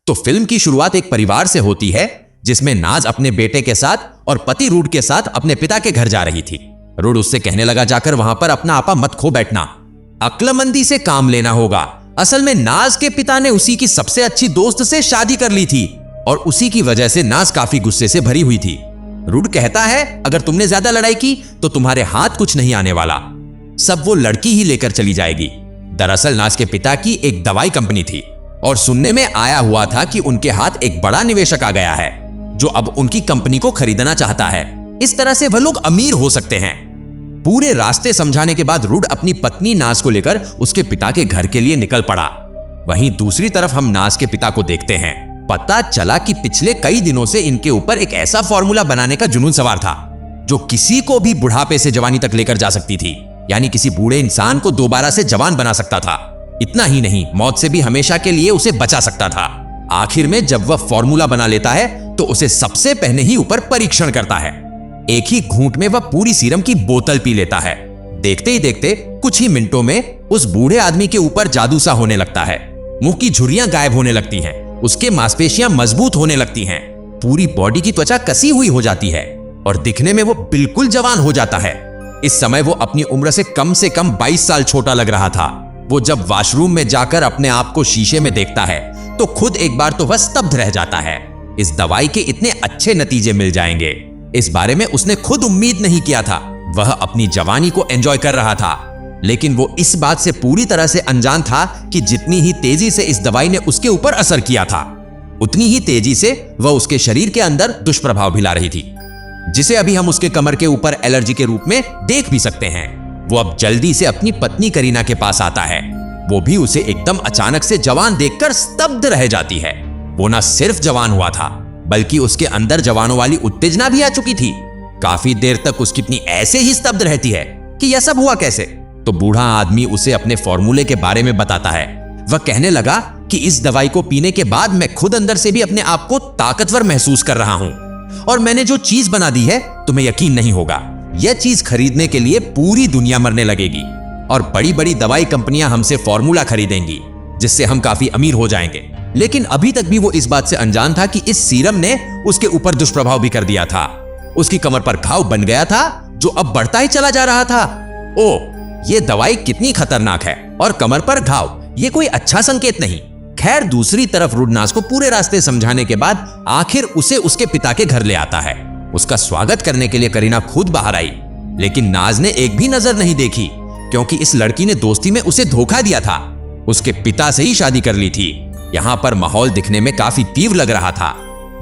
तो फिल्म की शुरुआत एक परिवार से होती है जिसमें नाज अपने बेटे के साथ और पति रूड के साथ अपने पिता के घर जा रही थी। रूड उससे कहने लगा, जाकर वहां पर अपना आपा मत खो बैठना, अक्लमंदी से काम लेना होगा। असल में नाज के पिता ने उसी की सबसे अच्छी दोस्त से शादी कर ली थी और उसी की वजह से नाज काफी गुस्से से भरी हुई थी। रूड कहता है, अगर तुमने ज्यादा लड़ाई की तो तुम्हारे हाथ कुछ नहीं आने वाला, सब वो लड़की ही लेकर चली जाएगी। दरअसल नाज के पिता की एक दवाई कंपनी थी और सुनने में आया हुआ था कि उनके हाथ एक बड़ा निवेशक आ गया है जो अब उनकी कंपनी को खरीदना चाहता है। इस तरह से वह लोग अमीर हो सकते हैं। पूरे रास्ते समझाने के बाद रूड अपनी पत्नी नाज को लेकर उसके पिता के घर के लिए निकल पड़ा। वहीं दूसरी तरफ हम नाज के पिता को देखते हैं। पता चला कि पिछले कई दिनों से इनके ऊपर एक ऐसा फॉर्मूला बनाने का जुनून सवार था जो किसी को भी बुढ़ापे से जवानी तक लेकर जा सकती थी, यानी किसी बूढ़े इंसान को दोबारा से जवान बना सकता था। इतना ही नहीं, मौत से भी हमेशा के लिए उसे बचा सकता था। आखिर में जब वह फॉर्मूला बना लेता है तो उसे सबसे पहले ही ऊपर परीक्षण करता है। एक ही घूंट में वह पूरी सीरम की बोतल पी लेता है। देखते ही देखते कुछ ही मिनटों में उस बूढ़े आदमी के ऊपर जादू सा होने लगता है। मुंह की झुर्रियां गायब होने लगती हैं, उसके मांसपेशियां मजबूत होने लगती हैं, पूरी बॉडी की त्वचा कसी हुई हो जाती है और दिखने में वो बिल्कुल जवान हो जाता है। इस समय वो अपनी उम्र से कम 22 साल छोटा लग रहा था। वो जब वॉशरूम में जाकर अपने आप को शीशे में देखता है तो खुद एक बार तो वह स्तब्ध रह जाता है। इस दवाई के इतने अच्छे नतीजे मिल जाएंगे, इस बारे में उसने खुद उम्मीद नहीं किया था। वह अपनी जवानी को एंजॉय कर रहा था, लेकिन वो इस बात से पूरी तरह से अनजान था कि जितनी ही तेजी से इस दवाई ने उसके ऊपर असर किया था, उतनी ही तेजी से वह उसके शरीर के अंदर दुष्प्रभाव भी ला रही थी, जिसे अभी हम उसके कमर के ऊपर एलर्जी के रूप में देख भी सकते हैं। वो अब जल्दी से अपनी पत्नी करीना के पास आता है। वो भी उसे एकदम अचानक से जवान देखकर स्तब्ध रह जाती है। वो न सिर्फ जवान हुआ था बल्कि उसके अंदर जवानों वाली उत्तेजना भी आ चुकी थी। काफी देर तक उसकी पत्नी ऐसे ही स्तब्ध रहती है कि यह सब हुआ कैसे। तो बूढ़ा आदमी उसे अपने फॉर्मूले के बारे में बताता है। वह कहने लगा कि इस दवाई को पीने के बाद मैं खुद अंदर से भी अपने आप को ताकतवर महसूस कर रहा हूं और मैंने जो चीज बना दी है तुम्हें यकीन नहीं होगा, यह चीज खरीदने के लिए पूरी दुनिया मरने लगेगी और बड़ी बड़ी दवाई कंपनियां हमसे फॉर्मूला खरीदेंगी जिससे हम काफी अमीर हो जाएंगे। लेकिन अभी तक भी वो इस बात से अनजान था कि इस सीरम ने उसके ऊपर दुष्प्रभाव भी कर दिया था। उसकी कमर पर घाव बन गया था जो अब बढ़ता ही चला जा रहा था। ओह, ये दवाई कितनी खतरनाक है और कमर पर घाव, ये कोई अच्छा संकेत नहीं। खैर, दूसरी तरफ रूड नाज को पूरे रास्ते समझाने के बाद आखिर उसे उसके पिता के घर ले आता है। उसका स्वागत करने के लिए करीना खुद बाहर आई, लेकिन नाज ने एक भी नजर नहीं देखी क्योंकि इस लड़की ने दोस्ती में उसे धोखा दिया था। उसके पिता से ही शादी कर ली थी। यहाँ पर माहौल दिखने में काफी तीव्र लग रहा था,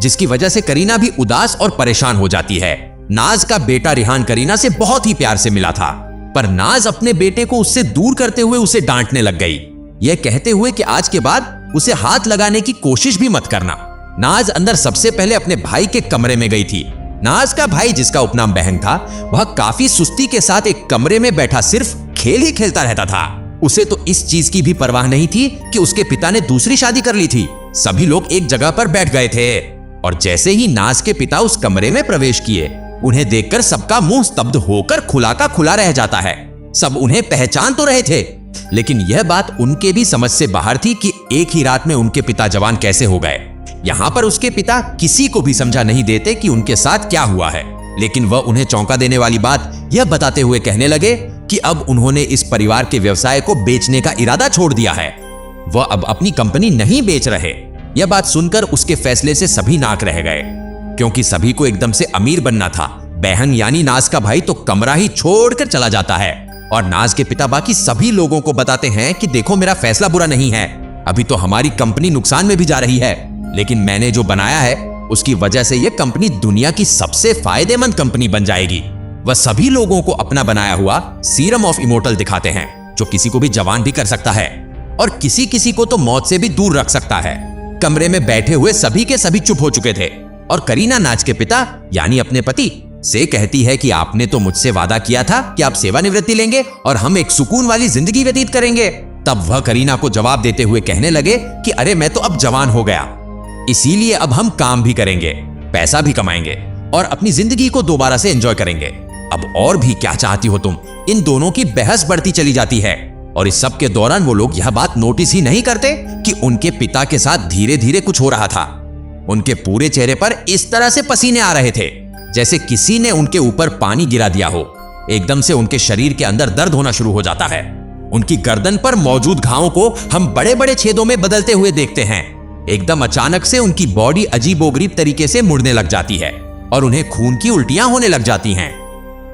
जिसकी वजह से करीना भी उदास और परेशान हो जाती है। नाज का बेटा रिहान करीना से बहुत ही प्यार से मिला था, पर नाज अपने बेटे को उससे दूर करते हुए उसे डांटने लग गई, यह कहते हुए कि आज के बाद उसे हाथ लगाने की कोशिश भी मत करना। नाज अंदर सबसे पहले अपने भाई के कमरे में गई थी। नाज का भाई, जिसका उपनाम बहंग था, वह काफी सुस्ती के साथ एक कमरे में बैठा सिर्फ खेल ही खेलता रहता था। उसे तो इस चीज की भी परवाह नहीं थी कि उसके पिता ने दूसरी शादी कर ली थी। सभी लोग एक जगह पर बैठ गए थे और जैसे ही नाज के पिता उस कमरे में प्रवेश किए, उन्हें देखकर सबका मुंह स्तब्ध होकर खुला का खुला रह जाता है। सब उन्हें पहचान तो रहे थे, लेकिन यह बात उनके भी समझ से बाहर थी कि एक ही रात में उनके पिता जवान कैसे हो गए। यहाँ पर उसके पिता किसी को भी समझा नहीं देते कि उनके साथ क्या हुआ है, लेकिन वह उन्हें चौंका देने वाली बात यह बताते हुए कहने लगे कि अब उन्होंने इस परिवार के व्यवसाय को बेचने का इरादा छोड़ दिया है। वह अब अपनी कंपनी नहीं बेच रहे। यह बात सुनकर उसके फैसले से सभी नाक रह गए, क्योंकि सभी को एकदम से अमीर बनना था। बहन यानी नाज का भाई तो कमरा ही छोड़कर चला जाता है और नाज के पिता बाकी सभी लोगों को बताते हैं कि देखो, मेरा फैसला बुरा नहीं है, अभी तो हमारी कंपनी नुकसान में भी जा रही है, लेकिन मैंने जो बनाया है उसकी वजह से यह कंपनी दुनिया की सबसे फायदेमंद कंपनी बन जाएगी। वह सभी लोगों को अपना बनाया हुआ सीरम ऑफ इमोर्टल दिखाते हैं, जो किसी को भी जवान भी कर सकता है और किसी किसी को तो मौत से भी दूर रख सकता है। कमरे में बैठे हुए सभी के सभी चुप हो चुके थे और करीना नाज के पिता यानी अपने पति से कहती है कि आपने तो मुझसे वादा किया था कि आप सेवानिवृत्ति लेंगे और हम एक सुकून वाली जिंदगी व्यतीत करेंगे। तब वह करीना को जवाब देते हुए कहने लगे कि अरे, मैं तो अब जवान हो गया, इसीलिए अब हम काम भी करेंगे, पैसा भी कमाएंगे और अपनी जिंदगी को दोबारा से एंजॉय करेंगे। अब और भी क्या चाहती हो तुम? इन दोनों की बहस बढ़ती चली जाती है। और इस सब के दौरान वो लोग यह बात नोटिस ही नहीं करते कि उनके पिता के साथ धीरे धीरे कुछ हो रहा था। उनके पूरे चेहरे पर इस तरह से पसीने आ रहे थे जैसे किसी ने उनके ऊपर पानी गिरा दिया हो। एकदम से उनके शरीर के अंदर दर्द होना शुरू हो जाता है। उनकी गर्दन पर मौजूद घावों को हम बड़े बड़े छेदों में बदलते हुए देखते हैं। एकदम अचानक से उनकी बॉडी अजीबोगरीब तरीके से मुड़ने लग जाती है और उन्हें खून की उल्टियां होने लग जाती हैं।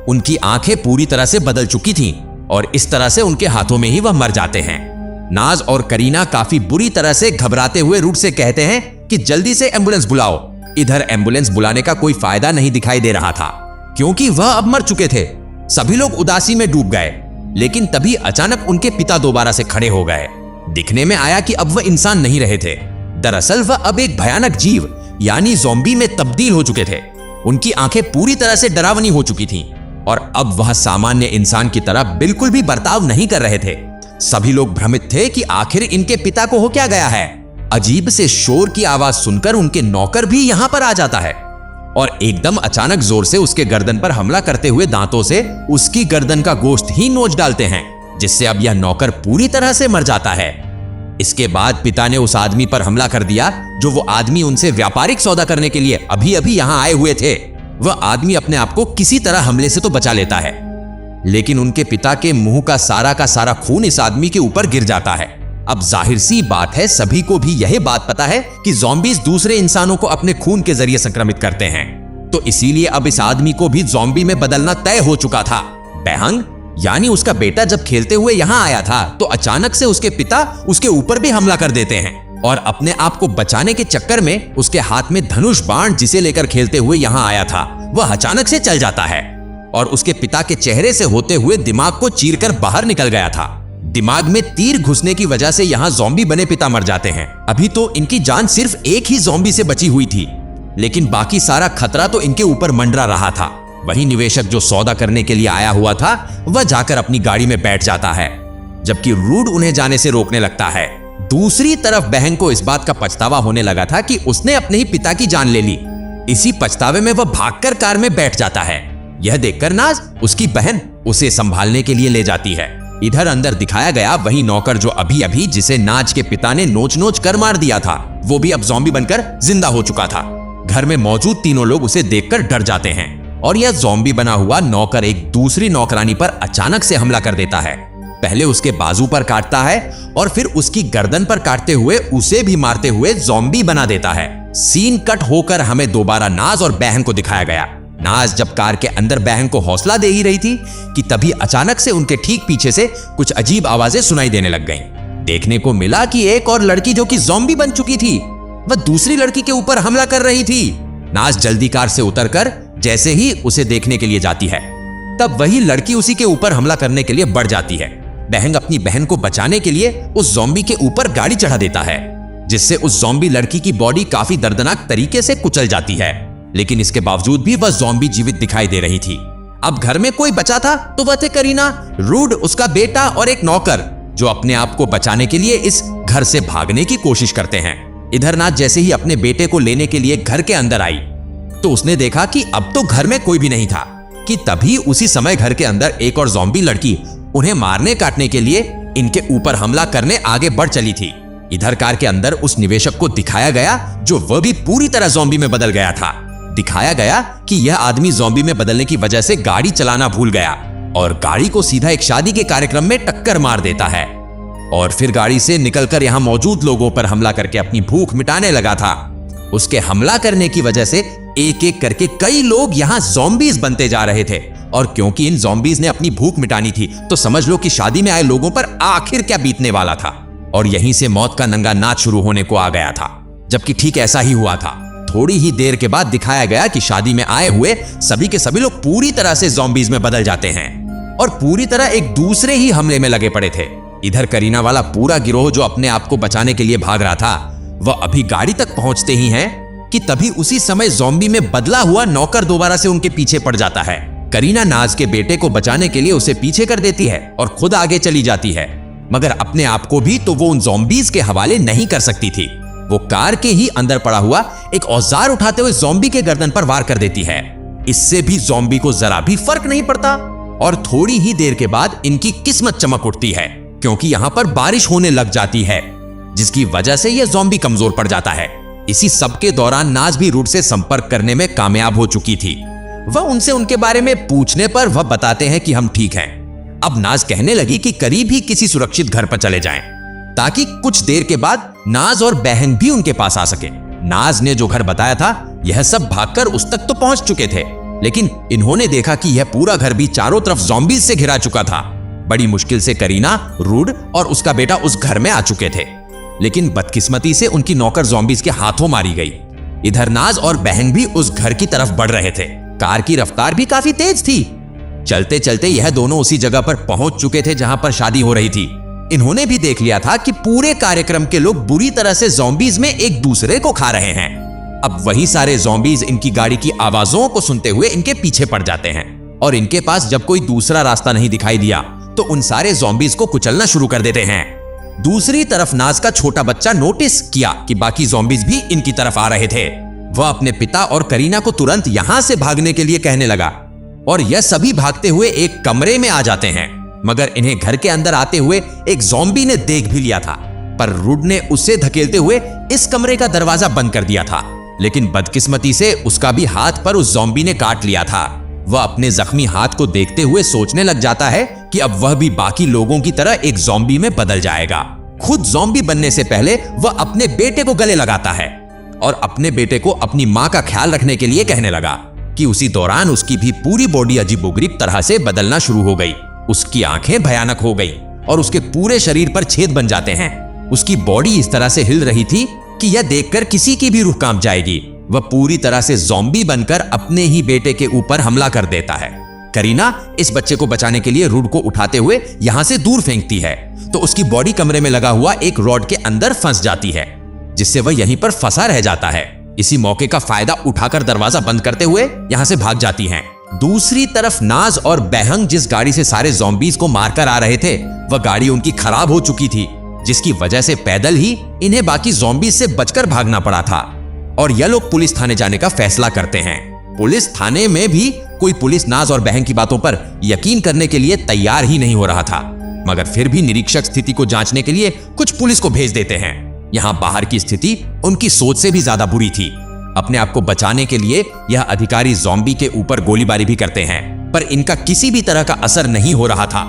उनकी आंखें पूरी तरह से बदल चुकी थीं और इस तरह से उनके हाथों में ही वह मर जाते हैं। नाज और करीना काफी बुरी तरह से घबराते हुए रूट से कहते हैं कि जल्दी से एम्बुलेंस बुलाओ। इधर एम्बुलेंस बुलाने का कोई फायदा नहीं दिखाई दे रहा था क्योंकि वह अब मर चुके थे। सभी लोग उदासी में डूब गए, लेकिन तभी अचानक उनके पिता दोबारा से खड़े हो गए। दिखने में आया कि अब वह इंसान नहीं रहे थे। दरअसल वह अब एक भयानक जीव यानी ज़ॉम्बी में तब्दील हो चुके थे। उनकी आंखें पूरी तरह से डरावनी हो चुकी थीं और अब वह सामान्य इंसान की तरह बिल्कुल भी बर्ताव नहीं कर रहे थे। सभी लोग भ्रमित थे कि आखिर इनके पिता को हो क्या गया है। अजीब से शोर की आवाज सुनकर उनके नौकर भी यहां पर आ जाता है और एकदम अचानक जोर से उसके गर्दन पर हमला करते हुए दांतों से उसकी गर्दन का गोश्त ही नोच डालते हैं, जिससे अब यह नौकर पूरी तरह से मर जाता है। इसके बाद पिता ने उस आदमी पर हमला कर दिया जो वो आदमी उनसे व्यापारिक सौदा करने के लिए अभी अभी यहां आए हुए थे। वह आदमी अपने आप को किसी तरह हमले से तो बचा लेता है, लेकिन उनके पिता के मुंह का सारा खून इस आदमी के ऊपर गिर जाता है। अब जाहिर सी बात है, सभी को भी यह बात पता है कि ज़ॉम्बीज दूसरे इंसानों को अपने खून के जरिए संक्रमित करते हैं, तो इसीलिए अब इस आदमी को भी ज़ॉम्बी में बदलना तय हो चुका था। बेहंग यानी उसका बेटा जब खेलते हुए यहां आया था तो अचानक से उसके पिता उसके ऊपर भी हमला कर देते हैं और अपने आप को बचाने के चक्कर में उसके हाथ में धनुष बाण जिसे लेकर खेलते हुए यहां आया था वह अचानक से चल जाता है और उसके पिता के चेहरे से होते हुए दिमाग को चीरकर बाहर निकल गया था। दिमाग में तीर घुसने की वजह से यहां ज़ॉम्बी बने पिता मर जाते हैं। अभी तो इनकी जान सिर्फ एक ही ज़ॉम्बी से बची हुई थी, लेकिन बाकी सारा खतरा तो इनके ऊपर मंडरा रहा था। वही निवेशक जो सौदा करने के लिए आया हुआ था वह जाकर अपनी गाड़ी में बैठ जाता है, जबकि रूड उन्हें जाने से रोकने लगता है। दूसरी तरफ बहन को इस बात का पछतावा होने लगा था कि उसने अपने ही पिता की जान ले ली। इसी पछतावे में वह भागकर कार में बैठ जाता है। यह देखकर नाज उसकी बहन उसे संभालने के लिए ले जाती है। इधर अंदर दिखाया गया वही नौकर जो अभी अभी जिसे नाज के पिता ने नोच नोच कर मार दिया था, वो भी अब ज़ॉम्बी बनकर जिंदा हो चुका था। घर में मौजूद तीनों लोग उसे देखकर डर जाते हैं और यह ज़ॉम्बी बना हुआ नौकर एक दूसरी नौकरानी पर अचानक से हमला कर देता है। पहले उसके बाजू पर काटता है और फिर उसकी गर्दन पर काटते हुए उसे भी मारते हुए ज़ॉम्बी बना देता है। सीन कट होकर हमें दोबारा नाज और बहन को दिखाया गया। नाज जब कार के अंदर बहन को हौसला दे ही रही थी कि तभी अचानक से उनके ठीक पीछे से कुछ अजीब आवाजें सुनाई देने लग गईं। देखने को मिला कि एक और लड़की जो कि ज़ॉम्बी बन चुकी थी वह दूसरी लड़की के ऊपर हमला कर रही थी। नाज जल्दी कार से उतरकर जैसे ही उसे देखने के लिए जाती है तब वही लड़की उसी के ऊपर हमला करने के लिए बढ़ जाती है। बहन अपनी बहन को बचाने के लिए उस ज़ॉम्बी के ऊपर गाड़ी चढ़ा देता है, जिससे उस ज़ॉम्बी लड़की की बॉडी काफी दर्दनाक तरीके से कुचल जाती है, लेकिन इसके बावजूद भी वह ज़ॉम्बी जीवित दिखाई दे रही थी। अब घर में कोई बचा था तो वह थे करीना, रूड, उसका बेटा और एक नौकर जो अपने आप को बचाने के लिए इस घर से भागने की कोशिश करते हैं। इधर नाज जैसे ही अपने बेटे को लेने के लिए घर के अंदर आई तो उसने देखा कि अब तो घर में कोई भी नहीं था कि तभी उसी समय घर के अंदर एक और ज़ॉम्बी लड़की उन्हें मारने काटने के लिए इनके ऊपर हमला करने आगे बढ़ चली थी। इधर कार के अंदर उस निवेशक को दिखाया गया जो वह भी पूरी तरह ज़ॉम्बी में बदल गया था। दिखाया गया कि यह आदमी ज़ॉम्बी में बदलने की वजह से गाड़ी चलाना भूल गया और गाड़ी को सीधा एक शादी के कार्यक्रम में टक्कर मार देता है और फिर गाड़ी से निकलकर यहां मौजूद लोगों पर हमला करके अपनी भूख मिटाने लगा था। उसके हमला करने की वजह से एक एक करके कई लोग यहां ज़ॉम्बीज बनते जा रहे थे और क्योंकि इन ज़ॉम्बीज ने अपनी भूख मिटानी थी तो समझ लो कि शादी में आए लोगों पर आखिर क्या बीतने वाला था और यहीं से मौत का नंगा नाच शुरू होने को आ गया था। जबकि ठीक ऐसा ही हुआ था। थोड़ी ही देर के बाद दिखाया गया कि शादी में आए हुए सभी के सभी लोग पूरी तरह से ज़ॉम्बीज में बदल जाते हैं और पूरी तरह एक दूसरे ही हमले में लगे पड़े थे। इधर करीना वाला पूरा गिरोह जो अपने आप को बचाने के लिए भाग रहा था वह अभी गाड़ी तक पहुंचते ही हैं कि तभी उसी समय ज़ॉम्बी में बदला हुआ नौकर दोबारा से उनके पीछे पड़ जाता है। करीना नाज के बेटे को बचाने के लिए उसे पीछे कर देती है और खुद आगे चली जाती है, मगर अपने आप को भी तो वो उन ज़ॉम्बीज के हवाले नहीं कर सकती थी। वो कार के ही अंदर पड़ा हुआ एक औजार उठाते हुए ज़ॉम्बी के गर्दन पर वार कर देती है। इससे भी ज़ॉम्बी को जरा भी फर्क नहीं पड़ता और थोड़ी ही देर के बाद इनकी किस्मत चमक उठती है। क्योंकि यहाँ पर बारिश होने लग जाती है, जिसकी वजह से यह ज़ॉम्बी कमजोर पड़ जाता है। इसी सब के दौरान नाज भी रूड से संपर्क करने में कामयाब हो चुकी थी। वह उनसे उनके बारे में पूछने पर वह बताते हैं कि हम ठीक हैं। अब नाज कहने लगी कि करीब ही किसी सुरक्षित घर पर चले जाएं, ताकि कुछ देर के बाद नाज और बहन भी उनके पास आ सके। नाज ने जो घर बताया था, यह सब भागकर उस तक तो पहुंच चुके थे, लेकिन इन्होंने देखा कि यह पूरा घर भी चारों तरफ ज़ॉम्बीज से घिरा चुका था। बड़ी मुश्किल से करीना, रूड और उसका बेटा उस घर में आ चुके थे, लेकिन बदकिस्मती से उनकी नौकर ज़ॉम्बीज के हाथों मारी गई। इधर नाज और बहन भी उस घर की तरफ बढ़ रहे थे। कार की रफ्तार भी काफी तेज थी। चलते चलते यह दोनों उसी जगह पर पहुंच चुके थे जहां पर शादी हो रही थी। इन्होंने भी देख लिया था कि पूरे कार्यक्रम के लोग बुरी तरह से ज़ॉम्बीज में एक दूसरे को खा रहे हैं। अब वही सारे ज़ॉम्बीज इनकी गाड़ी की आवाजों को सुनते हुए इनके पीछे पड़ जाते हैं, और इनके पास जब कोई दूसरा रास्ता नहीं दिखाई दिया तो उन सारे ज़ॉम्बीज को कुचलना शुरू कर देते हैं। दूसरी तरफ नाज का छोटा बच्चा नोटिस किया कि बाकी ज़ॉम्बीज भी इनकी तरफ आ रहे थे। वह अपने पिता और करीना को तुरंत यहां से भागने के लिए कहने लगा, और यह सभी भागते हुए एक कमरे में आ जाते हैं। मगर इन्हें घर के अंदर आते हुए एक ज़ॉम्बी ने देख भी लिया था, पर रूड ने उसे धकेलते हुए इस कमरे का दरवाजा बंद कर दिया था। लेकिन बदकिस्मती से उसका भी हाथ पर उस ज़ॉम्बी ने काट लिया था। वह अपने जख्मी हाथ को देखते हुए सोचने लग जाता है कि अब वह भी बाकी लोगों की तरह एक ज़ॉम्बी में बदल जाएगा। खुद ज़ॉम्बी बनने से पहले वह अपने बेटे को गले लगाता है और अपने बेटे को अपनी मां का ख्याल रखने के लिए कहने लगा कि उसी दौरान उसकी भी पूरी बॉडी अजीबोगरीब तरह से बदलना शुरू हो गई। उसकी आंखें भयानक हो गई और उसके पूरे शरीर पर छेद बन जाते हैं। उसकी बॉडी इस तरह से हिल रही थी कि यह देखकर किसी की भी रूह कांप जाएगी। वह पूरी तरह से ज़ॉम्बी बनकर अपने ही बेटे के ऊपर हमला कर देता है। करीना इस बच्चे को बचाने के लिए रूड को उठाते हुए यहां से दूर फेंकती है, तो उसकी बॉडी कमरे में लगा हुआ एक रॉड के अंदर फंस जाती है, जिससे वह यहीं पर फंसा रह जाता है। इसी मौके का फायदा उठाकर दरवाजा बंद करते हुए यहां से भाग जाती हैं। दूसरी तरफ नाज और बहंग जिस गाड़ी से सारे ज़ॉम्बीज को मारकर आ रहे थे, वह गाड़ी उनकी खराब हो चुकी थी, जिसकी वजह से पैदल ही इन्हें बाकी ज़ॉम्बीज से बचकर भागना पड़ा था। और यह लोग पुलिस थाने जाने का फैसला करते हैं। पुलिस थाने में भी कोई पुलिस नाज और बहंग की बातों पर यकीन करने के लिए तैयार ही नहीं हो रहा था, मगर फिर भी निरीक्षक स्थिति को जांचने के लिए कुछ पुलिस को भेज देते हैं। यहाँ बाहर की स्थिति उनकी सोच से भी ज्यादा बुरी थी। अपने आप को बचाने के लिए यह अधिकारी ज़ॉम्बी के ऊपर गोलीबारी भी करते हैं, पर इनका किसी भी तरह का असर नहीं हो रहा था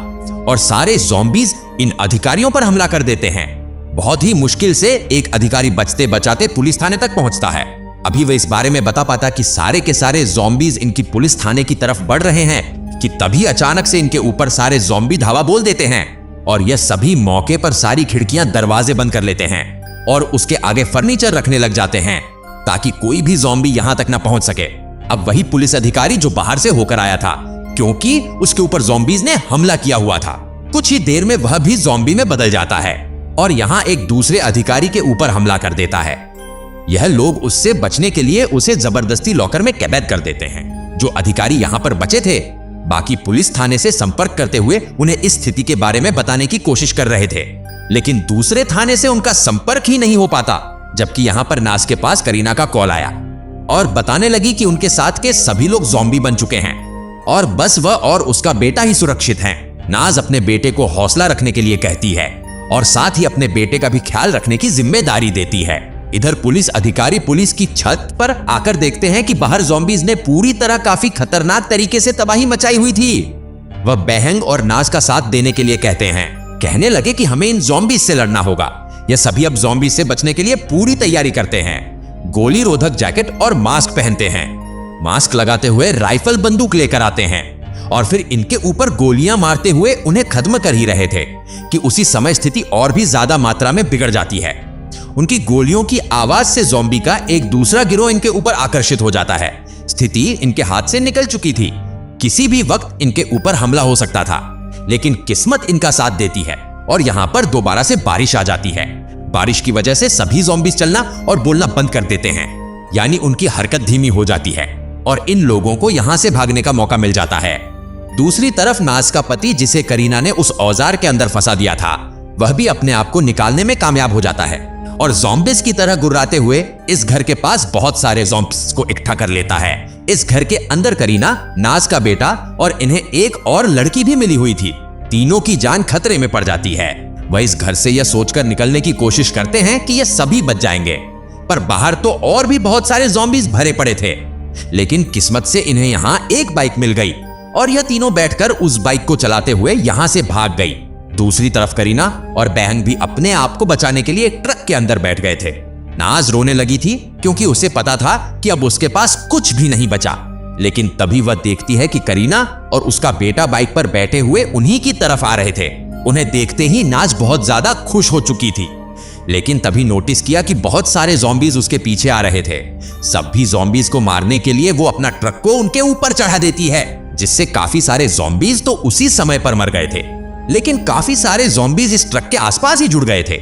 और सारे ज़ॉम्बीज इन अधिकारियों पर हमला कर देते हैं। बहुत ही मुश्किल से एक अधिकारी बचते बचाते पुलिस थाने तक पहुंचता है। अभी वह इस बारे में बता पाता कि सारे के सारे ज़ॉम्बीज इनकी पुलिस थाने की तरफ बढ़ रहे हैं कि तभी अचानक से इनके ऊपर सारे ज़ॉम्बी धावा बोल देते हैं और यह सभी मौके पर सारी खिड़कियां दरवाजे बंद कर लेते हैं और उसके आगे फर्नीचर रखने लग जाते हैं ताकि कोई भी ज़ॉम्बी यहां तक ना पहुंच सके। अब वही पुलिस अधिकारी जो बाहर से होकर आया था, क्योंकि उसके ऊपर ज़ॉम्बीज ने हमला किया हुआ था, कुछ ही देर में वह भी ज़ॉम्बी में बदल जाता है और यहां एक दूसरे अधिकारी के ऊपर हमला कर देता है। यह लोग उससे बचने के लिए उसे जबरदस्ती लॉकर में कैद कर देते हैं। जो अधिकारी यहां पर बचे थे, बाकी पुलिस थाने से संपर्क करते हुए उन्हें इस स्थिति के बारे में बताने की कोशिश कर रहे थे, लेकिन दूसरे थाने से उनका संपर्क ही नहीं हो पाता। जबकि यहां पर नाज के पास करीना का कॉल आया और बताने लगी कि उनके साथ के सभी लोग ज़ॉम्बी बन चुके हैं और बस वह और उसका बेटा ही सुरक्षित हैं। नाज अपने बेटे को हौसला रखने के लिए कहती है और साथ ही अपने बेटे का भी ख्याल रखने की जिम्मेदारी देती है। इधर पुलिस अधिकारी पुलिस की छत पर आकर देखते हैं कि बाहर ज़ॉम्बीज ने पूरी तरह काफी खतरनाक तरीके से तबाही मचाई हुई थी। वह बहंग और नाज का साथ देने के लिए कहते हैं, कहने लगे कि हमें इन ज़ॉम्बीज से लड़ना होगा। यह सभी अब ज़ॉम्बीज से बचने के लिए पूरी तैयारी करते हैं। गोली रोधक जैकेट और मास्क पहनते हैं। मास्क लगाते हुए राइफल बंदूक लेकर आते हैं और फिर इनके ऊपर गोलियां मारते हुए उन्हें खत्म कर ही रहे थे कि उसी समय स्थिति और भी ज्यादा मात्रा में बिगड़ जाती है। उनकी गोलियों की आवाज से ज़ॉम्बी का एक दूसरा गिरोह इनके ऊपर आकर्षित हो जाता है। स्थिति इनके हाथ से निकल चुकी थी, किसी भी वक्त इनके ऊपर हमला हो सकता था, लेकिन किस्मत इनका साथ देती है और यहाँ पर दोबारा से बारिश आ जाती है। बारिश की वजह से सभी ज़ॉम्बीज चलना और बोलना बंद कर देते हैं, यानी उनकी हरकत धीमी हो जाती है और इन लोगों को यहाँ से भागने का मौका मिल जाता है। दूसरी तरफ नाज का पति, जिसे करीना ने उस औजार के अंदर फंसा दिया था, वह भी अपने आप को निकालने में कामयाब हो जाता है और ज़ॉम्बीज की तरह गुर्राते हुए इस घर के पास बहुत सारे ज़ॉम्बीज को इकट्ठा कर लेता है। इस घर के अंदर करीना, नाज का बेटा और इन्हें एक और लड़की भी मिली हुई थी। तीनों की जान खतरे में पड़ जाती है। वह इस घर से यह सोचकर निकलने की कोशिश करते हैं कि ये सभी बच जाएंगे, पर बाहर तो और भी बहुत सारे ज़ॉम्बीज भरे पड़े थे। लेकिन किस्मत से इन्हें यहाँ एक बाइक मिल गई और यह तीनों बैठकर उस बाइक को चलाते हुए यहाँ से भाग गई। दूसरी तरफ करीना और बहन भी अपने आप को बचाने के लिए एक ट्रक के अंदर बैठ गए थे। नाज रोने लगी थी क्योंकि उसे पता था कि अब उसके पास कुछ भी नहीं बचा। लेकिन तभी वह देखती है कि करीना और उसका बेटा बाइक पर बैठे हुए उन्हीं की तरफ आ रहे थे। उन्हें देखते ही नाज बहुत ज्यादा खुश हो चुकी थी, लेकिन तभी नोटिस किया कि बहुत सारे ज़ॉम्बीज उसके पीछे आ रहे थे। सभी ज़ॉम्बीज को मारने के लिए वो अपना ट्रक को उनके ऊपर चढ़ा देती है, जिससे काफी सारे ज़ॉम्बीज तो उसी समय पर मर गए थे। लेकिन काफी सारे ज़ॉम्बीज इस ट्रक के आसपास ही जुड़ गए थे।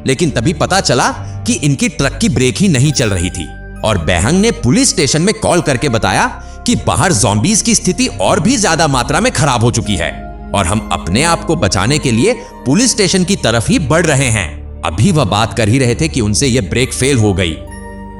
लेकिन तभी पता चला कि इनकी ट्रक की ब्रेक ही नहीं चल रही थी और बेहंग ने पुलिस स्टेशन में कॉल करके बताया कि बाहर ज़ॉम्बीज की स्थिति और भी ज्यादा मात्रा में खराब हो चुकी है और हम अपने आप को बचाने के लिए पुलिस स्टेशन की तरफ ही बढ़ रहे हैं। अभी वह बात कर ही रहे थे कि उनसे यह ब्रेक फेल हो गई।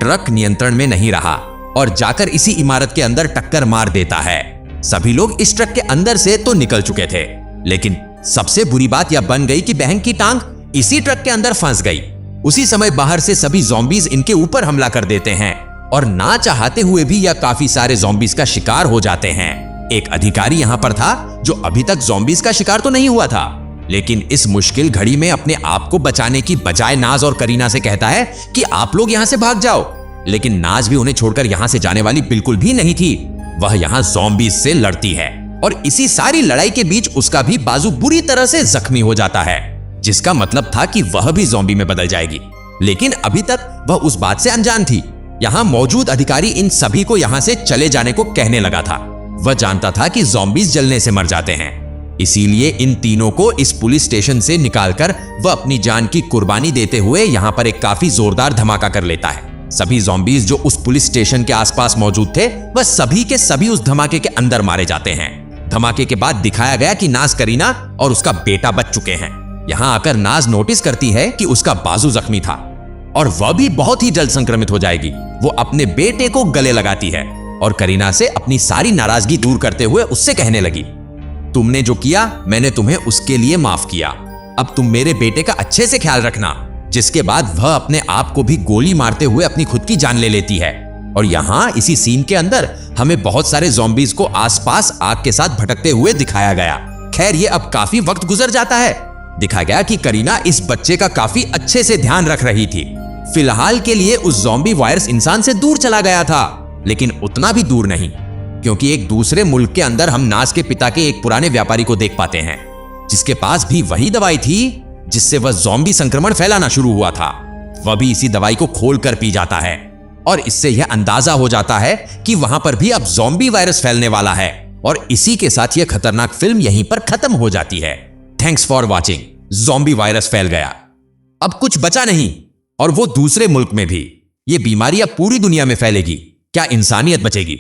ट्रक नियंत्रण में नहीं रहा और जाकर इसी इमारत के अंदर टक्कर मार देता है। सभी लोग इस ट्रक के अंदर से तो निकल चुके थे, लेकिन सबसे बुरी बात यह बन गई कि बहन की टांग इसी ट्रक के अंदर फंस गई। उसी समय बाहर से सभी ज़ॉम्बीज इनके ऊपर हमला कर देते हैं और ना चाहते हुए भी यह काफी सारे ज़ॉम्बीज का शिकार हो जाते हैं। एक अधिकारी यहाँ पर था जो अभी तक ज़ॉम्बीज का शिकार तो नहीं हुआ था, लेकिन इस मुश्किल घड़ी में अपने आप को बचाने की बजाय नाज और करीना से कहता है कि आप लोग यहाँ से भाग जाओ। लेकिन नाज भी उन्हें छोड़कर यहाँ से जाने वाली बिल्कुल भी नहीं थी। वह यहाँ ज़ॉम्बीज से लड़ती है और इसी सारी लड़ाई के बीच उसका भी बाजू बुरी तरह से जख्मी हो जाता है, जिसका मतलब था कि वह भी ज़ॉम्बी में बदल जाएगी। लेकिन अभी तक वह उस बात से अनजान थी। यहाँ मौजूद अधिकारी इन सभी को यहाँ से चले जाने को कहने लगा था। वह जानता था कि ज़ॉम्बीज जलने से मर जाते हैं, इसीलिए इन तीनों को इस पुलिस स्टेशन से निकालकर वह अपनी जान की कुर्बानी देते हुए यहाँ पर एक काफी जोरदार धमाका कर लेता है। सभी ज़ॉम्बीज जो उस पुलिस स्टेशन के आसपास मौजूद थे वह सभी के सभी उस धमाके के अंदर मारे जाते हैं। धमाके के बाद दिखाया गया कि नाज, करीना और उसका बेटा बच चुके हैं। यहाँ आकर नाज नोटिस करती है कि उसका बाजू जख्मी था और वह भी बहुत ही जल्द संक्रमित हो जाएगी। वो अपने बेटे को गले लगाती है और करीना से अपनी सारी नाराजगी दूर करते हुए उससे कहने लगी, तुमने जो किया मैंने तुम्हें उसके लिए माफ किया। अब तुम मेरे बेटे का अच्छे से ख्याल रखना। जिसके बाद वह अपने आप को भी गोली मारते हुए अपनी खुद की जान ले लेती है। और यहाँ इसी सीन के अंदर हमें बहुत सारे ज़ॉम्बीज को आसपास आग के साथ भटकते हुए दिखाया गया। खैर ये अब काफी वक्त गुजर जाता है। दिखाया गया कि करीना इस बच्चे का काफी अच्छे से ध्यान रख रही थी। फिलहाल के लिए उस ज़ॉम्बी वायरस इंसान से दूर चला गया था, लेकिन उतना भी दूर नहीं, क्योंकि एक दूसरे मुल्क के अंदर हम नाज के पिता के एक पुराने व्यापारी को देख पाते हैं, जिसके पास भी वही दवाई थी जिससे वह ज़ॉम्बी संक्रमण फैलाना शुरू हुआ था। वह भी इसी दवाई को खोलकर पी जाता है और इससे यह अंदाजा हो जाता है कि वहां पर भी अब ज़ॉम्बी वायरस फैलने वाला है। और इसी के साथ यह खतरनाक फिल्म यहीं पर खत्म हो जाती है। Thanks for watching. Zombie virus फैल गया, अब कुछ बचा नहीं, और वो दूसरे मुल्क में भी। ये बीमारी अब पूरी दुनिया में फैलेगी। क्या इंसानियत बचेगी?